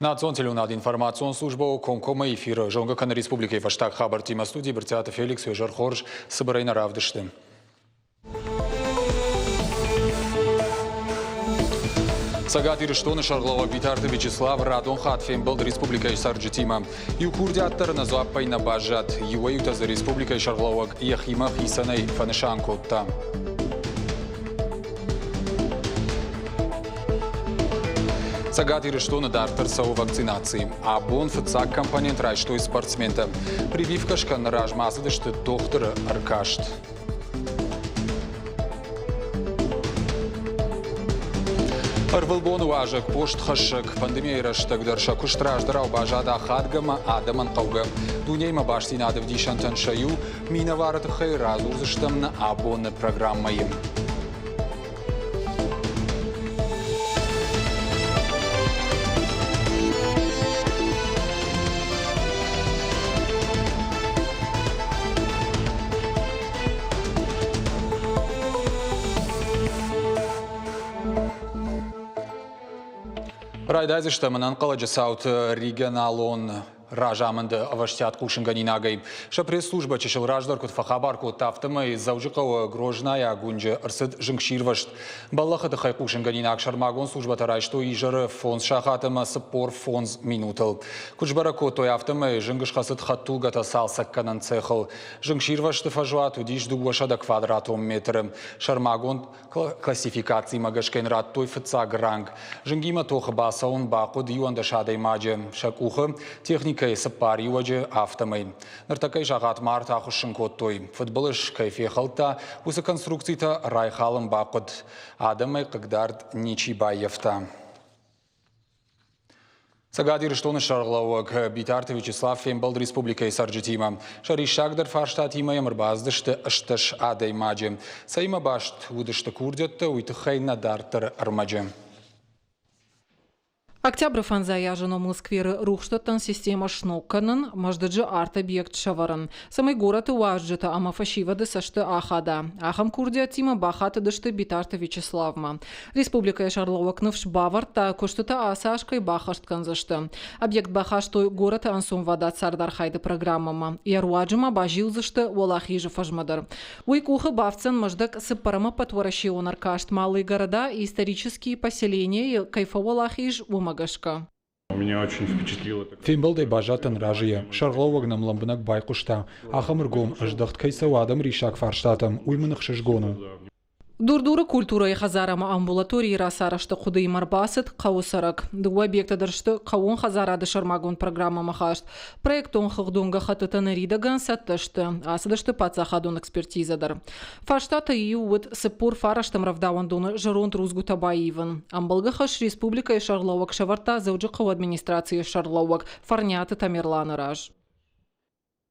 Национ теленад информацион служба Комкома эфира Жонгакан Республики Ваштак Хабар Тима студии Бертиата Феликс Вежар Хорж Сабарайна Равдышты. Сагат Ириштоны Шарлова Битарты Вячеслав Радон Хатфем был Республика Сарджитима. И Курдиаттар на Зуаппайна Бажат. Юаюта за Республика Шарлова Яхима Хисаней Фанешанко там. Сагат Ириштоны Дартер Сау вакцинации. А бон фацак компонент райштой спортсмента. Прививка шкан ражмазы, что доктор Аркашт. Арвылбону важек, пошт хашек, пандемия раштак дарша куштраждара бажада хадгама адаман кауга. Дунейма башти надо в дишантан шаю, миноварат хайразу заштам на абонны программой. Райдайзы штаманан каладжа саут регионалон ражаманды аваштят кушинганинагай. Ша пресс-служба чешил раждаркут фахабарку тафтамай заужикова грожная гунджа арсад жингширвашт. Баллахата хай кушинганинаг шармагон служба тарай, что ижары фонс шахатама сапор фонс минутал. Кучбарако той автомай жингшхасад хаттулгата салсак канан цехал. Жингширвашты фажуату диш дугвашада квадратом метром. Шармагон классификации магашкен рад той фацаг ранг. Жингима тоха басаун баку диуанда шадай маджа. Шакуха техника сапари ваджи автомай. Нартакай жагат марта ахушинкот той. Футболыш кайфе халта, уса конструкцията райхалым бакут. Адамай кагдард ничибаевта. Сагат Ириштоны Шарлауак Битарты Вячеслав Фембал Республика Сарджитима. Шари Шагдар Фарштат има ямрбаздышты ашташ адай маджи. Сайма башт удышты курдятты уйтыхай надартыр армаджи. Октябрь фанзая женом скверы рухштатан система шнокканын, маждаджи арт-объект шаваран. Самый город уажджата амафашива десашты ахада. Ахам курдия тима бахата дышты Битарты Вячеславма. Республика Шарлауак навш баварта коштата асашкой бахашткан зашты. Объект бахаштой город ансум вадат сардархайды программама. Яруаджима бажил зашты волахижи фажмадар. Уйкуха бавцан маждак сыпарама потворащион аркашт малые города и исторические поселения кайфа волахиж Меня очень впечатлило. Фембалдай бажатан ражия. Шарловаг нам ламбнак байкушта. Ахамыргом ждахт кайсавадам ришак фарштатам. Уйманах шишгону. Дурдура культура и хазарама амбулатории расарашты худы и марбасыт каусарак. Дуа объекта даршты каун хазарады шармагон программа махашт. Проектон хагдунга хатытаны ридаган саттышты. Асадышты пацахадон экспертизадар. Фаштата и уыт сыпур фараштам равдауандуны жаронт рузгу табаиван. Амбалгахаш республика и Шарлауак шаварта зауджикау администрации Шарлауак. Фарняты тамерланы раж.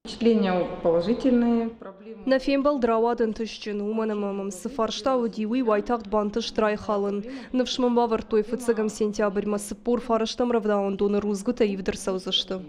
Впечатления положительные. На фембал драваден тышчен уманамам сфарштау диуи вайтахт бантыш трайхалын. Навшмам бавартой фыцагам сентябрь масыпур фараштам равдауандуны рузгута ивдер саузышты.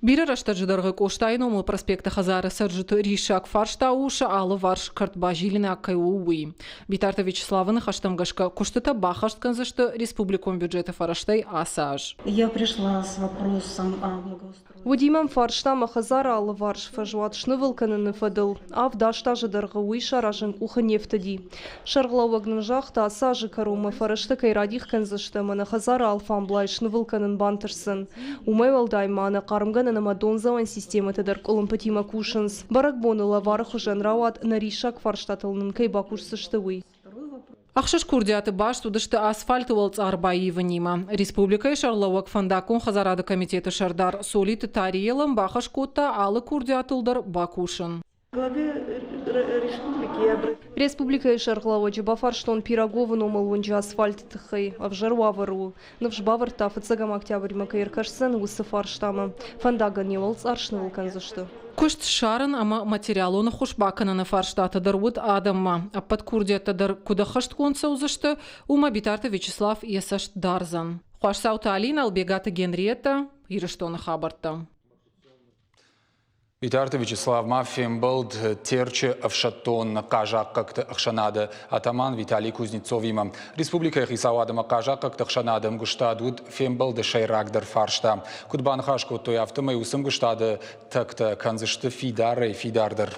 Бире раштаджидаргы коштайному проспекта Хазары сарджуты ришак фарштауша алы варш картбажилины аккай уи. Битарта Вячеславаны хаштамгашка коштыта бахашткан зашты республиком бюджета фараштай асаж. Я пришла с вопросом о благоустройстве. Вадимам фарштама Хазара алы варш фажуат шнывылканын фадыл. Ав даштажидаргы уи шаражын куха нефтади. Шарглауагнын жахта асажы карумы фарашты кайрадих канзашты мана Хазара алфамблай шнывылканын бантырсын. Умай валдайманы карымганы Намадонзаван система тадар колумпатима кушанс. Баракбоны лаварах ужан рауат наришак фарштатылнын кайбакуш сыштывый. Ахшаш курдиаты баш тудышты асфальты волц арбаиванима. Республика и Шарлауак фандакон хазарады комитеты шардар солиты тариелам бахаш котта алы курдиатылдар бакушын. Республика Шарлауаджи бафарштон пироговын омылвынжы асфальт тыхай, авжарвавару. Навшбавар тафыцагам октябрь макаиркашсын усы фарштамы. Фандаган неволц аршнывыл канзышты. Кошт шарын ама материалоны хушбаканы на фарштата дарвуд адамма. А под курдиата дар куда хашт конца узышты ума Битарты Вячеслав есашт дарзан. Хуашсаута Алина, Албегата Генриетта, Ириштона Хабарта. Витарты Вячеслав Маффин был терче авшатон кажак как-то ахшанада атаман Виталий Кузнецовима. Республика Хисавадама кажак как-то ахшанадам гуштадуд фембал де шейрагдер фаршта. Кудбан хашко той автомой усым гуштада так-то канзышты фидардер.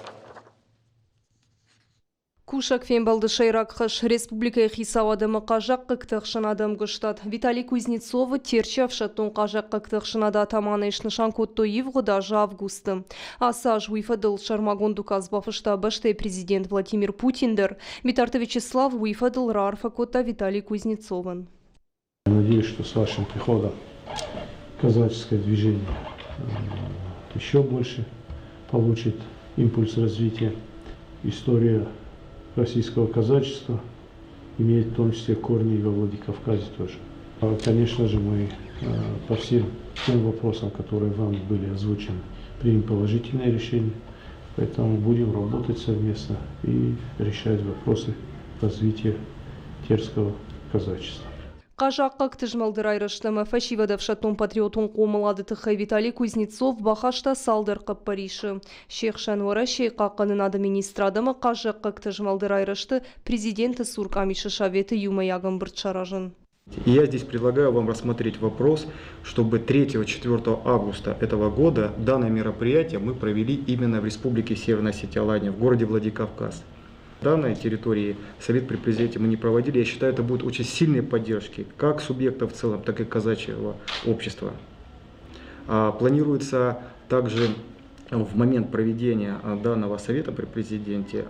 Кушак фембалды шайракхаш республика Хисавадама кажак кыктыхшанадам гыштат. Виталий Кузнецов терчав шатун кажак кыктыхшанада атаманы ишнышан коттоив года августа. Асаж уйфадыл шармагонду казбафышта баштай президент Владимир Путиндер. Витарта Вячеслав уйфадыл рарфа кота Виталий Кузнецован. Надеюсь, что с вашим приходом казаческое движение еще больше получит импульс развития. История российского казачества имеет в том числе корни и во Владикавказе тоже. Конечно же, мы по всем тем вопросам, которые вам были озвучены, примем положительное решение. Поэтому будем работать совместно и решать вопросы развития терского казачества. Кажак кыктыжмалдыр айрыштымы фашивада шатун патриотун комылады тыхай Виталий Кузнецов бахашта салдыр каппаришы. Шейх Шанвара шейқақының администрадымы кажак кыктыжмалдыр айрышты президенты Сурк Амиша Шаветы Юмаягам Быртшаражын. Я здесь предлагаю вам рассмотреть вопрос, чтобы 3-4 августа этого года данное мероприятие мы провели именно в Республике Северная Осетия-Алания, в городе Владикавказ. Данной территории Совет при президенте мы не проводили. Я считаю, это будет очень сильной поддержки как субъектов в целом, так и казачьего общества. Планируется также в момент проведения данного Совета при президенте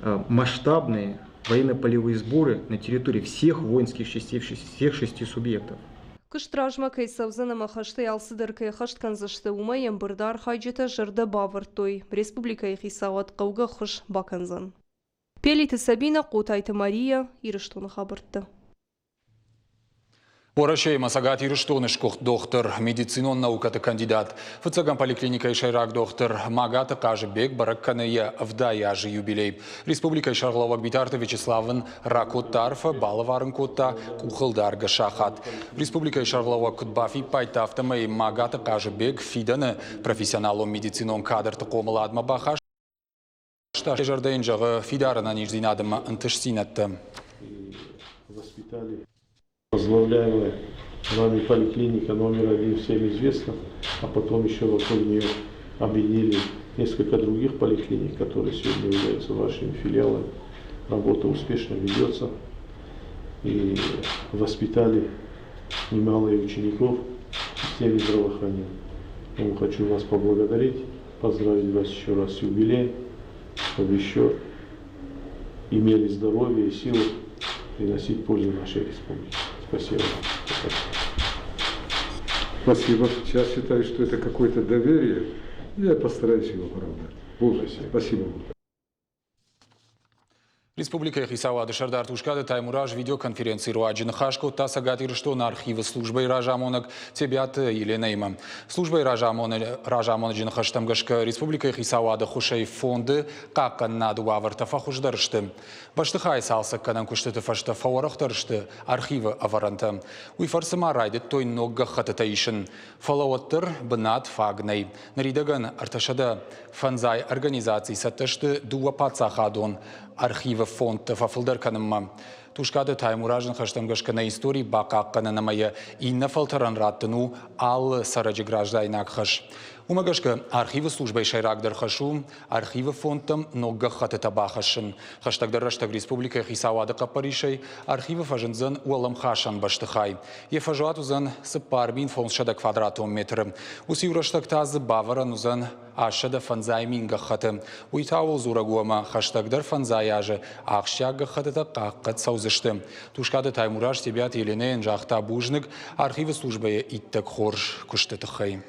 масштабные военно-полевые сборы на территории всех воинских частей, всех 6 субъектов. Кыштражма кейсавзына махашты ялсыдыр кайхашт канзашты умаем бырдар хайджета жырды бавыртой. Республика Хисават қауғы хуш баканзан. Пелиты Сабина, Котайты Мария, Ирыштуны хабыртты. Порашей Масагат Ирыштунышкух доктор, медицинон наукаты кандидат. Фыцаган поликлиника Шайрак доктор Магата Кажыбек Баракканая вдаяжы юбилей. Республика Шарловак Битарты Вячеславын Ракоттарфа Балаварын Котта Кухылдарга Шахат. Республика Шарловак Кутбафи Пайтафтамай Магата Кажыбек Фиданы профессионалом медицинон кадрты комыладма бахаш. Жардайын жағы Фидарына неждинадыма ынтышсинатты. Воспитали возглавляемая вами поликлиника номер 1 всем известна, а потом еще вокруг нее объединили несколько других поликлиник, которые сегодня являются вашими филиалами. Работа успешно ведется и воспитали немало учеников в системе здравоохранения. Я хочу вас поблагодарить, поздравить вас еще раз с юбилеем, чтобы еще имели здоровье и силу приносить пользу нашей республике. Спасибо. Спасибо. Сейчас считаю, что это какое-то доверие. Я постараюсь его оправдать. Спасибо. Спасибо. Республика Хисавады Шардар Тушкады Таймураж видеоконференции Руаджин Хашко Тасагат Ирштон архивы службы Ражамонок Тебят Еленейма. Служба Ражамон Джинхаштамгашка Республика Хисавады Хушей фонды Какан Наду Авартафа Хуждаршты. Баштыхай Салсак Канан Куштыты Фашта Фаурахтаршты архивы Аваранта. Уйфарсама райдет той ногга хататаишин. Фалауаттыр Бнат Фагней. Наридаган Арташада Фанзай организации Саташты Дуа Пацахадон. Архива фонд фафылдар канымма. Тушкады Таймуражын хаштамгашкана истории бака кананамая и нафалтаран раттыну ал сараджи граждайнак хаш. Умагашка архивы службы Шайрагдар хашу, архивы фондам ногга хатыта бахашын. Хаштагдар раштаг республика Хисавады капаришай, архивы фажынзан уалам хашан баштыхай. Ефажуат узан сыпарбин фонд шада квадратом метр. Уси ураштаг тазы баваран узан ашада фанзай минга хаты. Уйтавол зурагуама хаштагдар фанзаяжы ахшяга хатыта қаққат саузышты. Тушкады Таймураж Тебят Еленейн жахта бужнык архивы службы иттак хорш куштытыхай.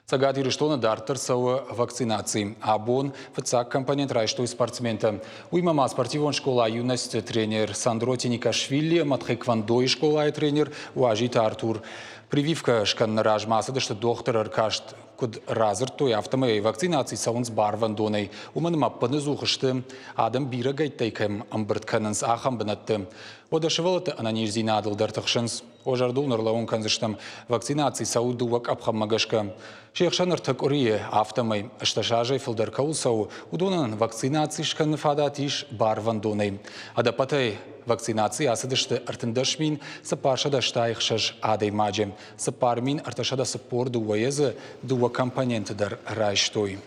Цагат Ирыштона дартер сау вакцинации. Абон вцак компонент райштой спортсмента. Уймама спортивон школа юность тренер Сандро Теникашвили, матхэквандой школа и тренер Уажита Артур. Прививка шкан ражмасады, что доктор Аркашт куд разыр той автомой вакцинации саунс барван доней. Уман маппаны зухышты. Адам бира гайттайкам амбыртканынс ахам бынатты. Одашывалаты ананежзина адыл дартықшынс. Ожарду нұрлауын канзыштым вакцинации сауду вак апхаммагашка. Шейхшан ыртык урие автомай ышташажай фылдар каулсау удонан вакцинации шкан фадатиш барвандонай. Адапатай вакцинации асыдышты артындашмин сапаршада штайхшаш адай маджем. Сапармин арташада сапор дуаезы дуа компоненты райштой.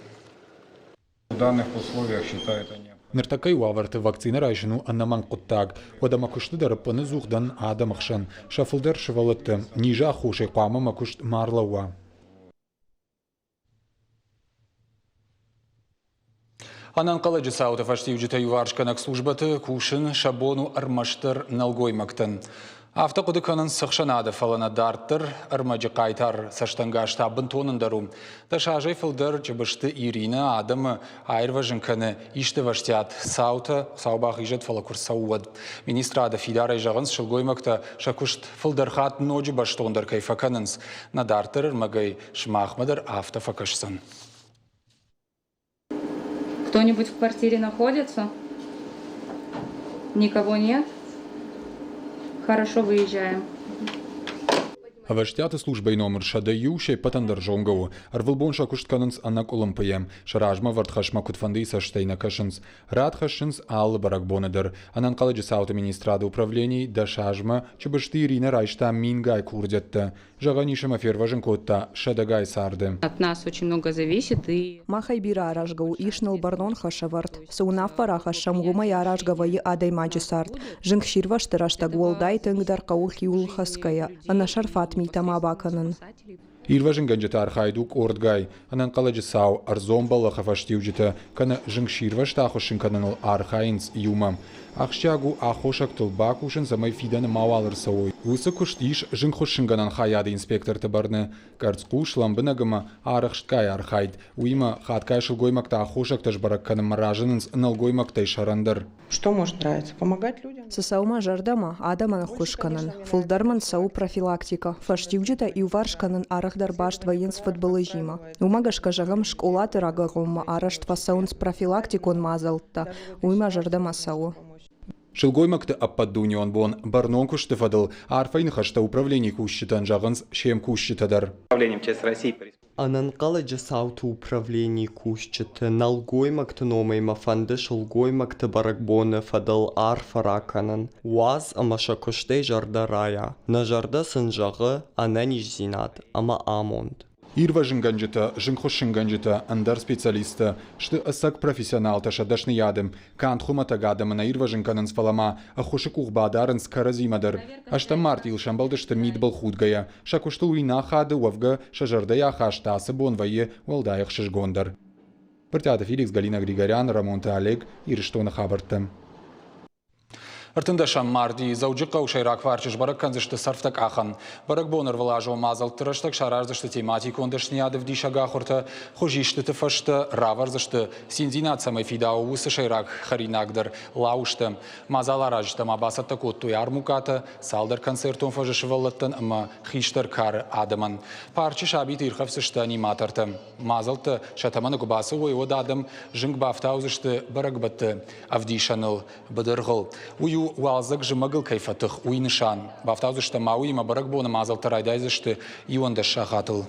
В данных условиях считают они. Ныртакай уаварты вакцина райшыну аннаман куттаг. Одама кушты дарыпыны зухдан адамахшан. Шафылдар шывалытты. Нижа хуши қамы макушт марлауа. Анан қаладжы сауты фаштивджіта юваршканак службаты кушын шабону армаштыр налгоймактын. Автоқуды канын сықшанады фалана дарттыр, армаджы қайтар саштангашта бынтонындару. Дашажай фылдар жыбышты Ирина адамы айырважын каны ишті ваштят сауты саубақ ижет фала курсауад. Министрада фидарай жағынс шылгоймакта шакушт фылдархат ноджы баштондар кайфаканынс. На дарттыр армагай шмахмадар автофакашсын. Кто-нибудь в квартире находится? Никого нет? Хорошо, выезжаем. Ваштяты службой номер шадаю шей патандар жонгау. Арвылбон шакуштканынс анак олымпыем. Шаражма вартхашма кутфанды саштейна кашынс. Радхашынс аллы баракбонедер. Анан қаладжы сауты министрады управлений дашажма чебышты Ирина райшта мингай курдетті. Жағанишыма ферважын котта шадагай сарды. От нас очень много зависит и... Махай бира аражгау ишныл барнон хашаварт. Саунаф параха шамгума яражгавайы адай маджисарт. Жынг ширваштырашта гуалдай тыңдар қауыл хиулхаская. Анашарфат митама баканын. Ирважын ганджетар хайдук ордгай. Анан қаладжы сау арзомбалы хафаштивджіті. Каны жынг ширвашта ахушын каныныл архайынс юмам. Ахшягу ахошак тылбакушын замай фиданы мауалыр сауой. Усы куштиш жын хушынганан хаяды инспектор табарны. Карцкуш ламбынагыма арахшткай архайд. Уима хаткай шылгоймакта ахошак тажбарак каны маражынынс налгоймактай шарандар. Что может нравиться? Помогать людям? Сасаума жардама адаман хушканын. Фулдарман сау профилактика. Фаштивджита и уваршканын арахдар башт военс футболыжима. Умагашка жагам школаты рагагума араштва саунс профилактикон мазалтта. Уима жардама сау. Шылгоймакты аппаддунион бон барнон кушты фадыл, арфайн хашта управление кущитан жағынс шем кущитадар. Управлением часть России. Анан қаладжы сауты управление кущиты, налгоймакты номайма фанды шылгоймакты баракбоны фадыл арфараканын. Уаз амаша куштей жардарая. На жарда сынжағы ананиш зинат, ама амонд. Ирважын ганджета, жынхушын ганджета, андар специалиста, шты асак профессионал ташадашны ядым, кантхумата гадамына ирважын канынс фалама, ахушы кухбадарынс каразимадар. Ашта март илшамбалды шты мидбал худгая, шакушты уйна хады уавга шажардая хаштасы бонвае уалдаях шишгондар. Партиада Феликс, Галина Григорян, Рамон Олег, Ирштона Хабарты. Артындашам марди заужыққа ұшайрақ варчыш барак канзышты сарфтак ахан. Барак боныр вылажу мазал тұрыштак шарарзышты тематик ондышны ады вдиша гахурта, хужишты тыфашты, раварзышты, синзинацамай фидау усы шайрақ харинагдар лаушты. Мазал аражты мабасатта котту ярмуката, салдар концертон фажышы валлаттан ама хиштар кар адаман. Парчы шабит ирхавсышты аниматорты. Мазалты шатаманы губасы ойод адам жынг бафтаузышты барак батты авдишаныл бадырғыл. Уалзак жымагыл кайфатых уйнышан. Бафтаузышты мауима барак боны мазал тарайдайзышты ионда шахатыл.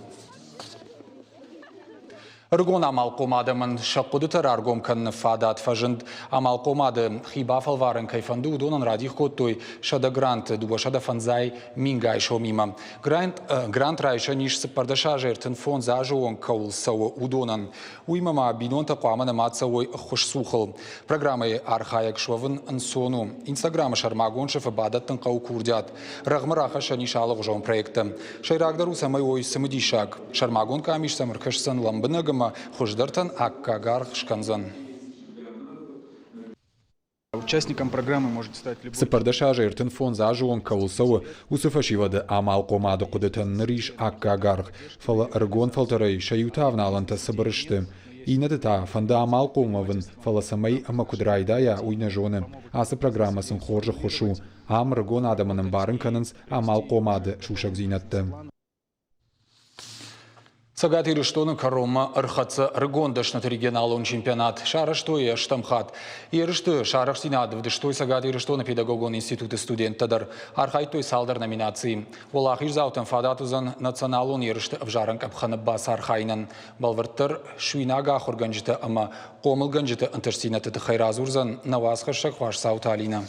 Ргон амал комадамын шаққуды тараргом канны фадат фажынд амал комады хибафал варын кайфанду удонан радих коттой шада грант дуба шада фанзай мингай шомима. Грант райша ниш сыппардаша жертын фон зажуон каул сауы удонан. Уймама бинонта қуаманы матсауой хуш сухыл. Программы архаяк шуавын ансону. Инстаграмы шармагоншев бадаттын қау курдят. Рағмыраха шанишалық жон проекты. Шайрагдару самай ой самыдишак. Шармагон камиш самыркашсан ламбынагым хуждартан аккагар шканзан. Участником программы может стать любой... Сыпардаша жертын фон зажуон каулсауы усыфашивады амал комады кудытын ныриш аккагар. Фала аргон фалтарай шаютавна аланта сыбырышты. Инадыта фанда амал комавын фала самай амакудрайдая уйна жоны. Асы программасын хоржы хушу. Ам аргон адамының барын канынс амал комады шушак зинатты. Цагат ирыштоны карома архатса рыгондашнат регионалон чемпионат. Шараштой штамхат. Ирышты шарашсинад вдыштой сагат ирыштоны педагогон институты студентадар. Архайтой салдар номинации. Волах ирзаутен фадатузан националон ирышты авжаранг абханы бас архайнан. Балварттар шуинага ахурганжита ама қомылганжита антарсинаты хайразурзан навасхашак хваш сауталина.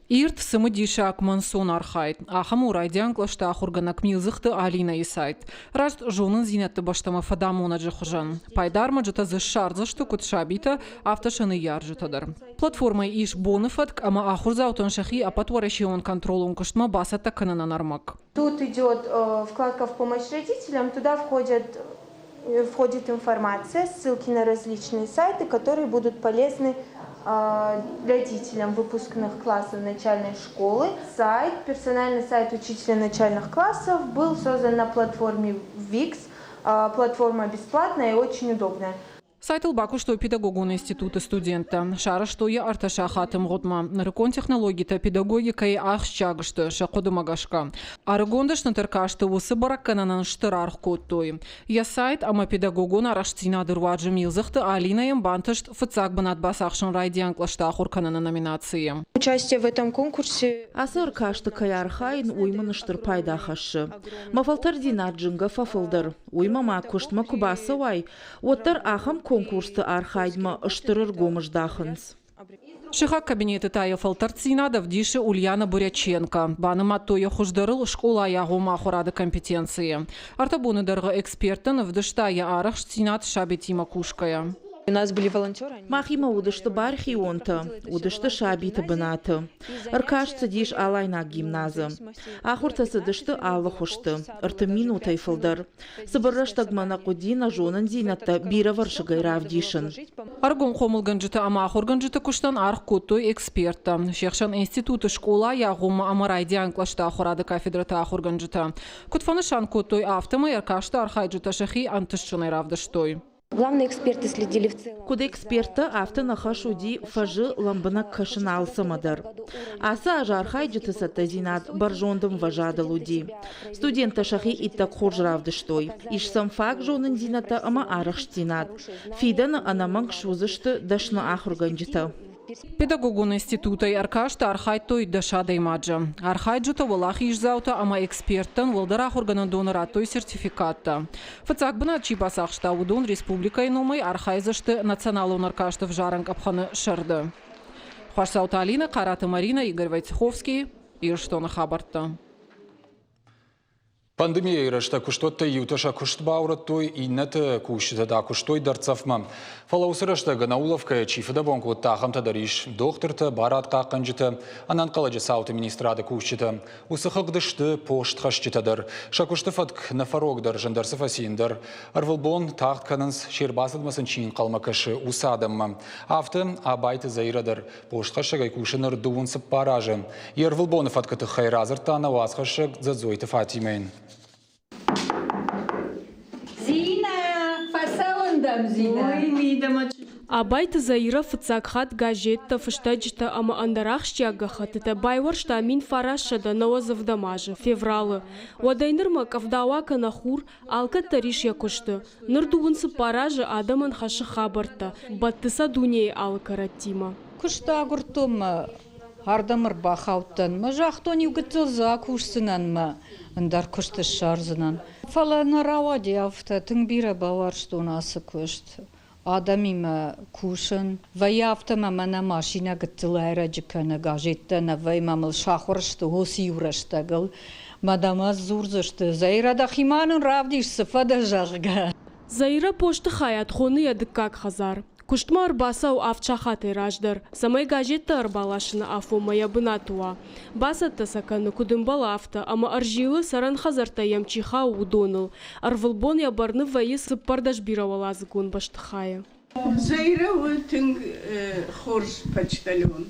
Ирт сымыдиша акмансон архайт. Ахам урайдян клашта ахурганак милзыхты Алина Исайт. Раст жонын зинетті баштама фадамона джихужан. Пайдарма джата зашарза что кут шабита автошаны яржитадар. Платформа иш бонуфатк, ама ахурзаутон шахи апатворящион контролун куштма басата канана нармак. Тут идет вкладка в помощь родителям, туда входит информация, ссылки на различные сайты, которые будут полезны родителям выпускных классов начальной школы. Персональный сайт учителя начальных классов был создан на платформе Wix. Платформа бесплатная и очень удобная. Сайтыл баку что педагогон института студента. Шара что я арташа хатым годма. Нарыкон технологията педагогика и ахщагышты шақоды магашка. Арыгондаш натыркашты усы бараккананан штырарх коттой. Я сайт ама педагогон араштина дырваджы милзыхты Алинаем бантышт фыцак банат басахшын райдианклашта ахурканана номинации. Участие в этом конкурсе асыр кашты каярхайн уймыныштыр пайда хашы. Мафалтар динар джинга фафылдыр. Уймама куштма кубасы вай. Оттар ахам конкурсты архайдма ыштырыр гомыждахынс. Шихак кабинеты тая фалтарцина давдиши Ульяна Буряченко. Баныма тоя хуждарыл школа ягома хорады компетенции. Артабуны дырғы экспертын вдыштая арах штинат шабетима кушкая. У нас были волонтеры. Махима удышты бархи онта, удышты шабиты бынаты. Аркашцы диш алайна гимназы. Ахуртасы дышты алы хушты. Арты минутай фылдар. Сыбырраштагмана кудина жонын зинатта бира варшыгай равдишын. Аргон хомылганжыты ама ахурганжыты куштан арх коттой эксперта. Шехшан институты школа ягома амарайди анклашта хорады кафедрата ахурганжыты. Кутфанышан коттой автомы аркашты архайджыта шахи антышчыной равдыштой. главные эксперты следили в целом. Куда эксперты автонахашуди фажи ламбана кашинал самадар. Аса ажархайджыты саттазинат баржондым важады луди. Студенты шахи иттак хоржравдыштой. Иш сам фак жонын зината ама арахштинат. Фидан анаманг шузышты дашны ахурганжыта. Педагогон института аркашта архайтой дашадай маджа. Архайджута валах ижзаута ама эксперттан валдарах органан донораттой сертификатта. Фацак бына чипасах штаудон республикай номай архайзашты националон аркашта в жаранг абханы шарды. Хвашсаута Алина, Карата Марина, Игорь Войцеховский, Ирштона Хабарта. Пандемия ирашта куштотта юташа куштбаураттой и нета куштада куштой дарцафма. Фалаусырашта ганауловка чифада бонку тахамта дариш докторта барат каканжита анан каладжа саута министрада кушчита. Усахагдышты пошт хашчитадар. Шакуштафатк нафарогдар жандарсафасиндар. Арвалбон тахт кананс шербасадмасын чин калмакашы усадамма. Авты абайты заирадар. Пошт хашагай кушанар дуунсып паража. И арвалбонафаткаты хайразарта навасхашаг задзойты фатимейн. Абайты заира фыцакхат газетта фыштаджита ама андарахщагахат это байваршта мин фарашада навазавдамажа февралы. Вадайнырма кавдауака нахур алка тариш якушты. Нырдуынсы паража адаман хашы хабарта. Баттыса дуней алкаратима. Кушта агуртум ардамыр бахауттан. Мажахтони угытылза кушсынанма. Андар кушты шарзынан. Фала наравади авта тыңбира бавар что нас кушт. Адамима кушан. Ваяфтама мана машина гыттылайра жикана газетта на ваймамыл шахваршты хоси юраштагыл. Мадама зурзышты. Заирада химанын равдиш сыфада жагга. Заира пошты хаят хоны ядыккак хазар. Куштмар басау авчахаты раждар. Самай газетта арбалашына афомая бынатуа. Басатта саканы кудымбала авта, ама аржилы саран хазарта ямчиха удоныл. Арвылбон ябарны вайы сыппардаш биравалазы гон баштыхая. Заира ултынг хорж почтальон.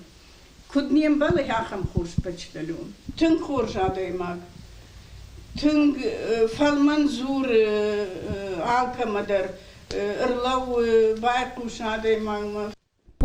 Куднем балы яхам хорж почтальон. Тынг хорж адаймаг. Тынг фалман зур алкамадар.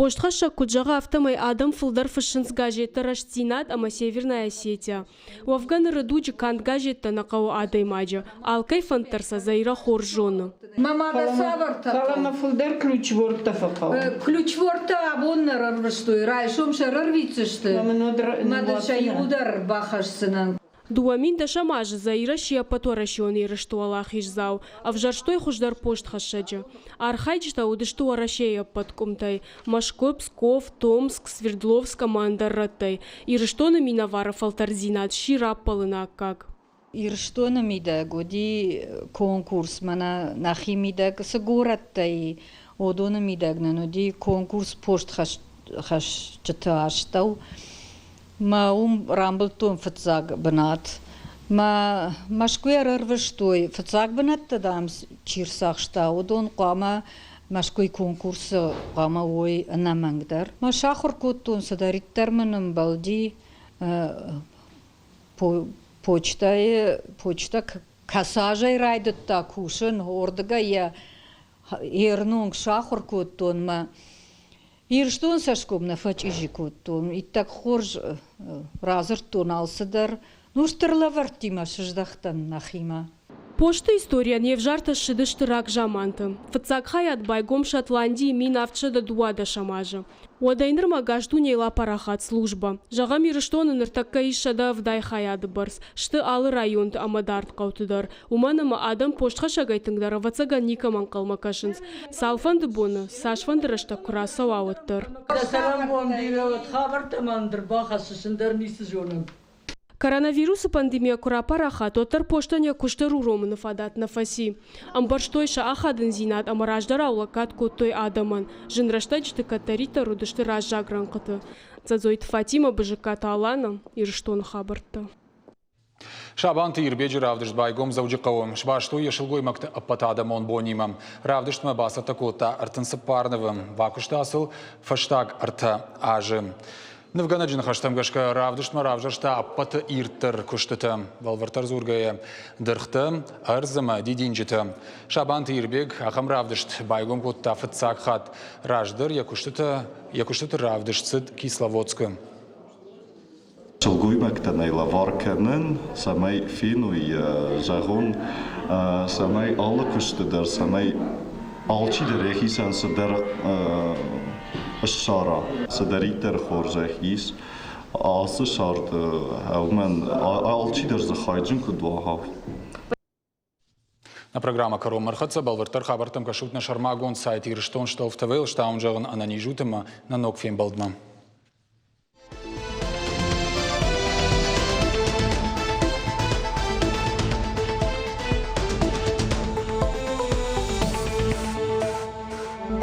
Поштхаша куджага автомай Адам Фулдар Фашинс газета Раштинат, ама Северная Осетия. У Афгана Радуджи кант газета на кау Адай Маджа, алкай фантарса заира хоржона. Мама да саварта. Калана Фулдар ключворта факал. Ключворта абоннар арваштой, райшом шарарвицешты. Мадаша юдар бахашсынан. Дуамин да шамажа заира шия патуарашиони раштуалах иззау, а в жарштой хуждар поштхашаджа. Архайчта удышту арашея подкумтай, Машкой, Псков, Томск, Свердловск, Мандарратай. И раштона минавара фалтарзинат, шираппалына как. Ирштона мида годи конкурс мана нахи мида сагураттай одона мидагна ноди конкурс поштхашчаташтау. Ma rambeltoon vetzag benat. Ma square ervestoi vetzag benat tadams chirsachsta odon qama maskoi konkurs qama oi namangdar. Ma shachor kotton sadarit terminum baldi почта касажай райдатта кушен ордага я ернунг шахор коттон ма Ирштон сашком на фачижикоттон, и так хорж разертон алсадар, нуштерлавартима шждахтан нахима. Пошта история не в жарта шидыштырак жаманты. Фацакхай от байгом Шотландии минавча да дуада шамажа. Уадайныр магажду нейла парахат служба. Жага мирыштоны ныртакка ишада вдай хаяды барс. Шты алы районты амадарт каутыдар. Уманама адам поштха шагайтыңдары вацага никаман калмакашынс. Салфанды боны, сашфанды рашта кураса ауыттыр. Коронавирусы пандемия курапараха тотар поштаня куштару романов адат на фаси. Амбарштойша ахадын зинат амараждар аулакат коттой адаман. Жинраштачты катарита рудышты разжагран кыты. Цадзойт Фатима быжыката алана ирштон хабарта. Шабанты ирбеджи равдышт байгом зауджиқауым. Шбаштой ешылгой макты аппата адамон бонимам. Равдышт ма баса такота артынсы парнывым. Вакушта асыл фаштаг арта ажым. Невганаджин хаштамгашка равдышма равжашта аппаты ирттыр күштіті. Валвартар зургая дырхты, арзыма дидинжіті. Шабанты ирбег ахам равдышт байгом котта фытсак хат. Раждыр якуштыты равдыштсыд Кисловодскы. Шылгуймакта найла варканын, самай финуй жағын, самай алы күштідір, самай алчидыр ехисан сыдыр Шара, садаритер хоржахис, асы шарды, аумен алчидер захайджин кудвахав. На программа «Каром Мархатса» Балвартар Хабартам Кашут на Шармагон сайт Ирштон Шталфтавейл Штаунжаган Ананижутема на Нокфем Балдма.